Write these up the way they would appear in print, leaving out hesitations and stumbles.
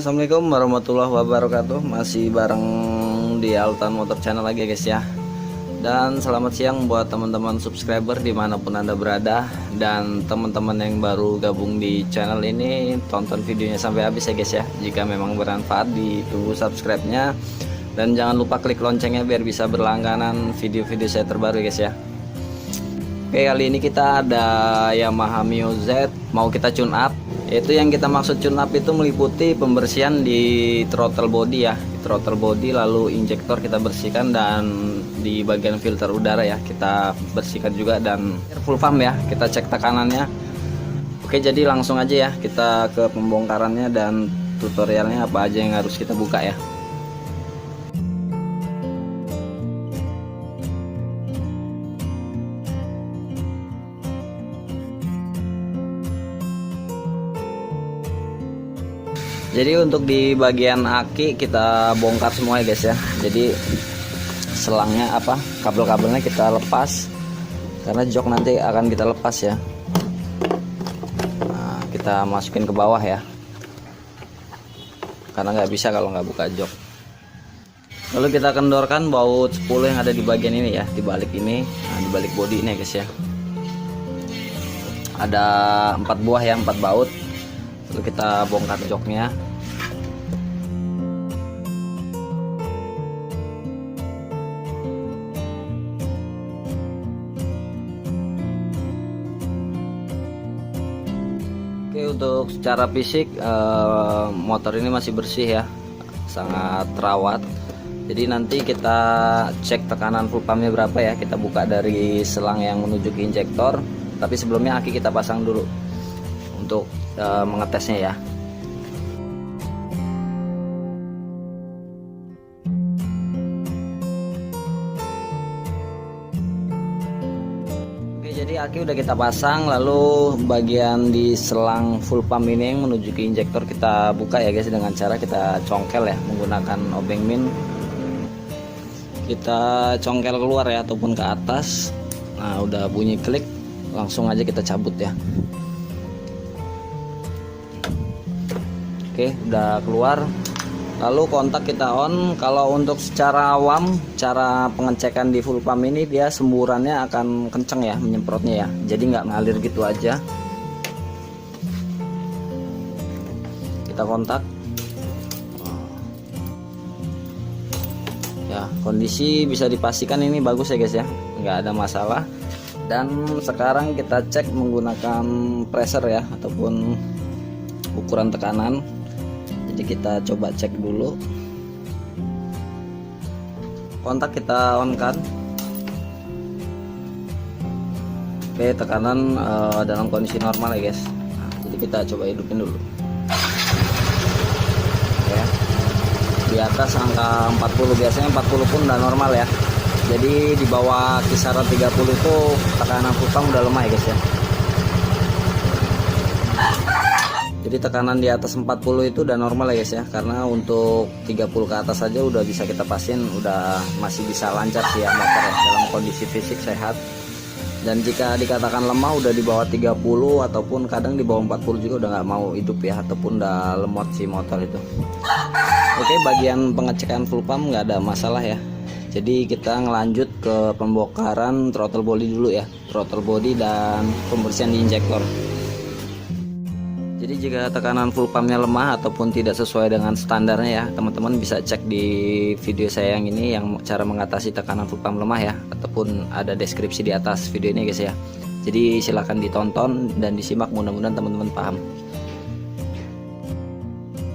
Assalamualaikum warahmatullahi wabarakatuh. Masih bareng di Altan Motor Channel lagi guys ya. Dan selamat siang buat teman-teman subscriber dimanapun anda berada. Dan teman-teman yang baru gabung di channel ini, tonton videonya sampai habis ya guys ya. Jika memang bermanfaat, ditunggu subscribe-nya. Dan jangan lupa klik loncengnya biar bisa berlangganan video-video saya terbaru guys ya. Oke, kali ini kita ada Yamaha Mio Z, mau kita tune up. Itu yang kita maksud tune up itu meliputi pembersihan di throttle body ya, di throttle body, lalu injektor kita bersihkan, dan di bagian filter udara ya kita bersihkan juga, dan full pump ya kita cek tekanannya. Oke, jadi langsung aja ya kita ke pembongkarannya dan tutorialnya apa aja yang harus kita buka ya. Jadi untuk di bagian aki kita bongkar semua ya guys ya. Jadi selangnya apa, kabel-kabelnya kita lepas, karena jok nanti akan kita lepas ya. Nah, kita masukin ke bawah ya, karena nggak bisa kalau nggak buka jok. Lalu kita kendorkan baut 10 yang ada di bagian ini ya, di balik ini, nah, di balik bodi ini ya guys ya. Ada 4 buah ya, 4 baut. Lalu kita bongkar joknya. Oke, untuk secara fisik motor ini masih bersih ya, sangat terawat. Jadi nanti kita cek tekanan full pumpnya berapa ya. Kita buka dari selang yang menuju ke injektor, tapi sebelumnya aki kita pasang dulu untuk mengetesnya ya. Oke, jadi aki udah kita pasang, lalu bagian di selang full pump ini yang menuju ke injektor kita buka ya guys, dengan cara kita congkel ya menggunakan obeng min. Kita congkel keluar ya ataupun ke atas. Nah, udah bunyi klik, langsung aja kita cabut ya. Oke, udah keluar. Lalu kontak kita on. Kalau untuk secara awam, cara pengecekan di full pump ini dia semburannya akan kenceng ya menyemprotnya ya. Jadi nggak ngalir gitu aja. Kita kontak. Ya, kondisi bisa dipastikan ini bagus ya guys ya, nggak ada masalah. Dan sekarang kita cek menggunakan pressure ya ataupun ukuran tekanan. Jadi kita coba cek dulu. Kontak kita on kan. Oke, tekanan dalam kondisi normal ya guys. Nah, jadi kita coba hidupin dulu ya. Di atas angka 40, biasanya 40 pun udah normal ya. Jadi di bawah kisaran 30 itu tekanan full pump udah lemah ya guys ya. Jadi tekanan di atas 40 itu udah normal ya guys ya, karena untuk 30 ke atas saja udah bisa kita pastiin udah masih bisa lancar sih ya motor ya, dalam kondisi fisik sehat. Dan jika dikatakan lemah udah di bawah 30 ataupun kadang di bawah 40 juga udah nggak mau hidup ya, ataupun udah lemot si motor itu. Oke, bagian pengecekan full pump nggak ada masalah ya. Jadi kita ngelanjut ke pembongkaran throttle body dulu ya, throttle body dan pembersihan di injektor. Jadi jika tekanan full pumpnya lemah ataupun tidak sesuai dengan standarnya ya, teman-teman bisa cek di video saya yang ini, yang cara mengatasi tekanan full pump lemah ya, ataupun ada deskripsi di atas video ini guys ya. Jadi silahkan ditonton dan disimak, mudah-mudahan teman-teman paham.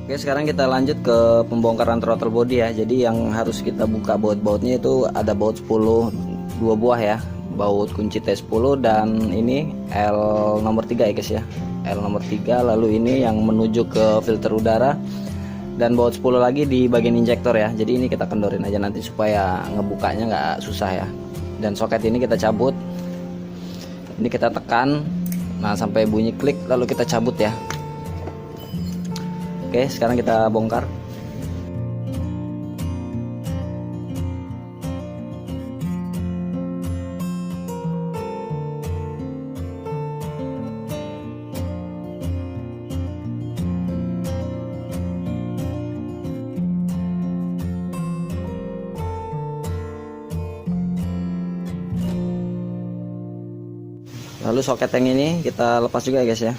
Oke, sekarang kita lanjut ke pembongkaran throttle body ya. Jadi yang harus kita buka baut-bautnya itu ada baut 10, 2 buah ya, baut kunci T10 dan ini L nomor 3 ya guys ya, L nomor 3. Lalu ini yang menuju ke filter udara, dan baut 10 lagi di bagian injektor ya. Jadi ini kita kendorin aja nanti supaya ngebukanya nggak susah ya. Dan soket ini kita cabut, ini kita tekan, nah sampai bunyi klik, lalu kita cabut ya. Oke, sekarang kita bongkar. Lalu soket yang ini kita lepas juga ya guys ya.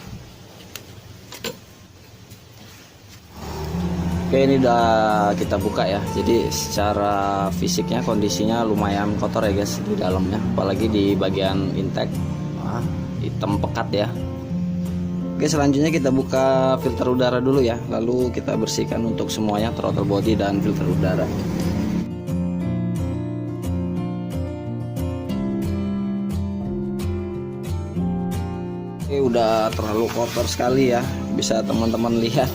Oke, ini udah kita buka ya. Jadi secara fisiknya kondisinya lumayan kotor ya guys di dalamnya, apalagi di bagian intake. Wah, hitam pekat ya. Oke, selanjutnya kita buka filter udara dulu ya. Lalu kita bersihkan untuk semuanya, throttle body dan filter udara. Oke, udah terlalu kotor sekali ya. Bisa teman-teman lihat.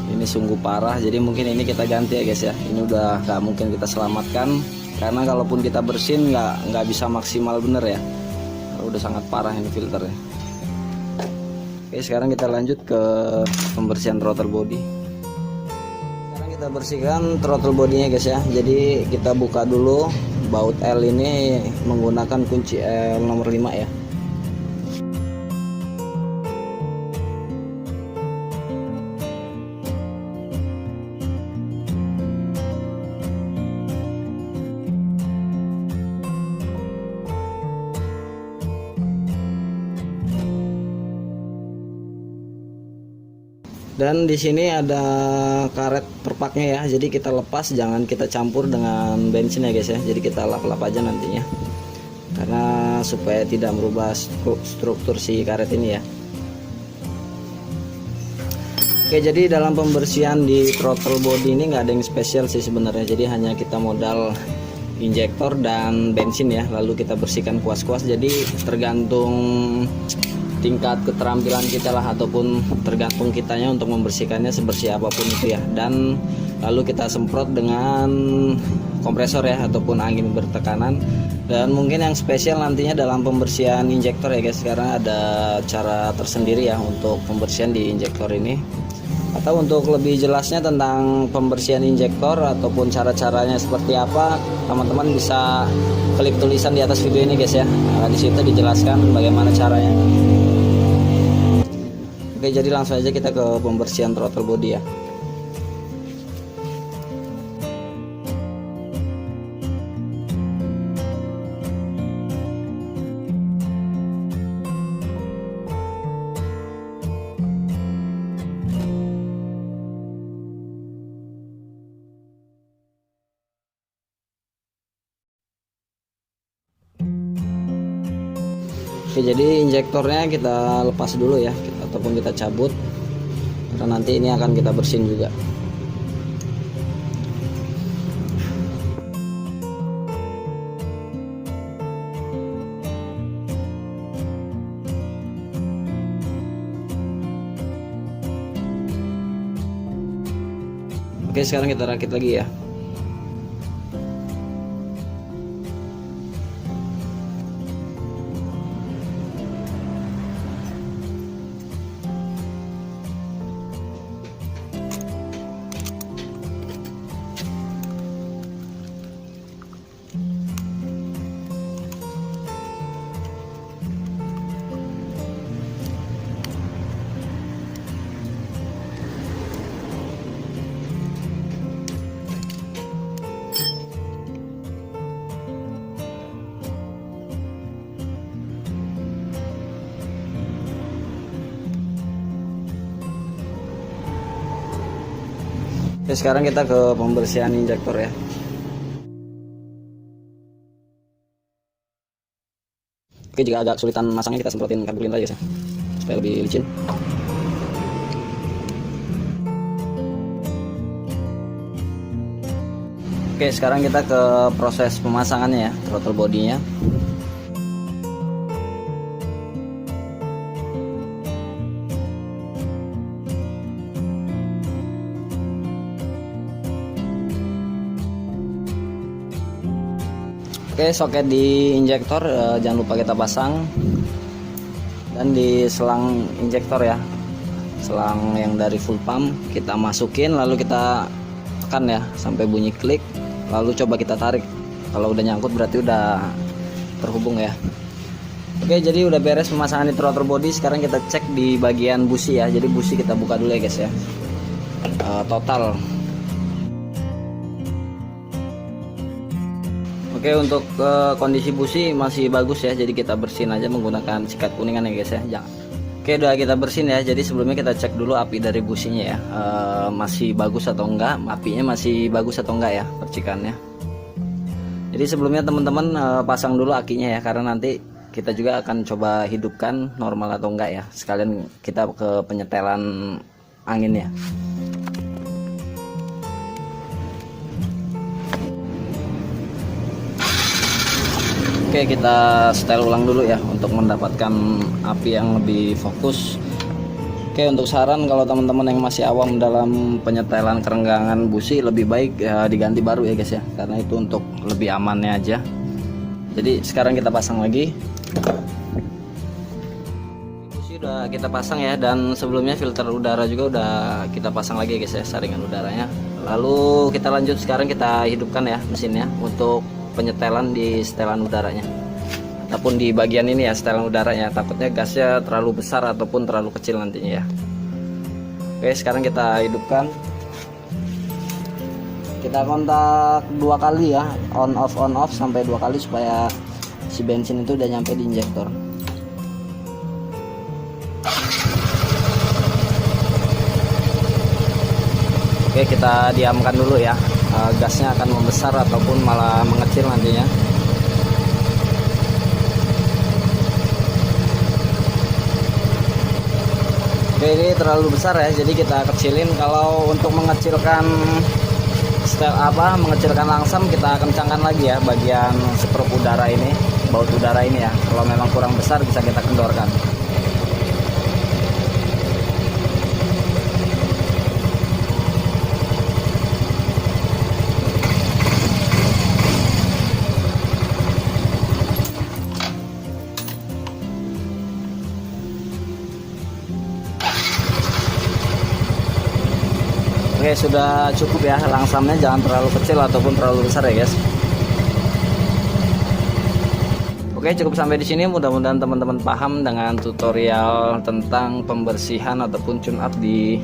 Ini sungguh parah, jadi mungkin ini kita ganti ya guys ya. Ini udah nggak mungkin kita selamatkan, karena kalaupun kita bersihin nggak bisa maksimal bener ya. Udah sangat parah ini filternya. Oke, sekarang kita lanjut ke pembersihan throttle body. Sekarang kita bersihkan throttle bodinya guys ya. Jadi kita buka dulu baut L ini menggunakan kunci L nomor 5 ya. Dan di sini ada karet perpaknya ya. Jadi kita lepas, jangan kita campur dengan bensin ya guys ya. Jadi kita lap-lap aja nantinya, karena supaya tidak merubah struktur si karet ini ya. Oke, jadi dalam pembersihan di throttle body ini nggak ada yang spesial sih sebenarnya. Jadi hanya kita modal injektor dan bensin ya, lalu kita bersihkan kuas-kuas. Jadi tergantung tingkat keterampilan kita lah, ataupun tergantung kitanya untuk membersihkannya sebersih apapun itu ya. Dan lalu kita semprot dengan kompresor ya, ataupun angin bertekanan. Dan mungkin yang spesial nantinya dalam pembersihan injektor ya guys, karena ada cara tersendiri ya untuk pembersihan di injektor ini. Atau untuk lebih jelasnya tentang pembersihan injektor ataupun cara-caranya seperti apa, teman-teman bisa klik tulisan di atas video ini guys ya. Nah, di situ dijelaskan bagaimana caranya. Oke, jadi langsung aja kita ke pembersihan throttle body ya. Oke, jadi injektornya kita lepas dulu ya, ataupun kita cabut, karena nanti ini akan kita bersihin juga. Oke, sekarang kita rakit lagi ya. Oke, sekarang kita ke pembersihan injektor ya. Oke, jika agak kesulitan masangnya, kita semprotin karbolin aja ya, supaya lebih licin. Oke, sekarang kita ke proses pemasangannya ya, throttle bodinya. Oke, soket di injektor jangan lupa kita pasang, dan di selang injektor ya, selang yang dari full pump kita masukin, lalu kita tekan ya sampai bunyi klik, lalu coba kita tarik. Kalau udah nyangkut berarti udah terhubung ya. Oke, jadi udah beres pemasangan di throttle body. Sekarang kita cek di bagian busi ya. Jadi busi kita buka dulu ya guys ya, total. Oke, untuk kondisi busi masih bagus ya, jadi kita bersihin aja menggunakan sikat kuningan ya guys ya. Jangan. Oke, udah kita bersihin ya. Jadi sebelumnya kita cek dulu api dari businya ya, masih bagus atau enggak, apinya masih bagus atau enggak ya percikannya. Jadi sebelumnya teman-teman pasang dulu akinya ya, karena nanti kita juga akan coba hidupkan normal atau enggak ya. Sekalian kita ke penyetelan angin ya. Oke, kita setel ulang dulu ya untuk mendapatkan api yang lebih fokus. Oke, untuk saran kalau teman-teman yang masih awam dalam penyetelan kerenggangan busi, lebih baik ya diganti baru ya guys ya, karena itu untuk lebih amannya aja. Jadi sekarang kita pasang lagi. Busi udah kita pasang ya, dan sebelumnya filter udara juga udah kita pasang lagi guys ya, saringan udaranya. Lalu kita lanjut, sekarang kita hidupkan ya mesinnya untuk penyetelan di setelan udaranya ataupun di bagian ini ya, setelan udaranya. Takutnya gasnya terlalu besar ataupun terlalu kecil nantinya ya. Oke, sekarang kita hidupkan. Kita kontak 2 kali ya, on off sampai 2 kali supaya si bensin itu udah nyampe di injektor. Oke, kita diamkan dulu ya. Gasnya akan membesar ataupun malah mengecil nantinya. Oke, ini terlalu besar ya, jadi kita kecilin. Kalau untuk mengecilkan mengecilkan langsam, kita kencangkan lagi ya bagian skrup udara ini, baut udara ini ya. Kalau memang kurang besar bisa kita kendorkan. Oke, sudah cukup ya, langsamnya jangan terlalu kecil ataupun terlalu besar ya guys. Oke, cukup sampai di sini. Mudah-mudahan teman-teman paham dengan tutorial tentang pembersihan ataupun tune up di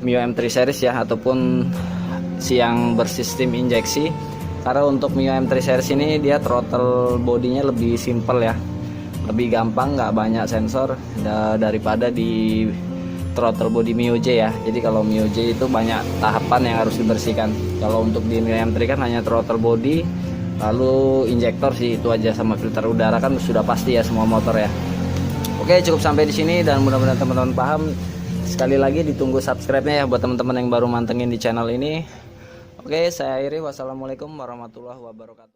Mio M3 series ya, ataupun yang bersistem injeksi. Karena untuk Mio M3 series ini dia throttle bodinya lebih simple ya, lebih gampang, nggak banyak sensor daripada di throttle body Mio J ya. Jadi kalau Mio J itu banyak tahapan yang harus dibersihkan. Kalau untuk di Mio M3 kan hanya throttle body, lalu injektor sih, itu aja, sama filter udara kan sudah pasti ya semua motor ya. Oke, cukup sampai di sini dan mudah-mudahan teman-teman paham. Sekali lagi ditunggu subscribe-nya ya buat teman-teman yang baru mantengin di channel ini. Oke, saya akhiri. Wassalamualaikum warahmatullahi wabarakatuh.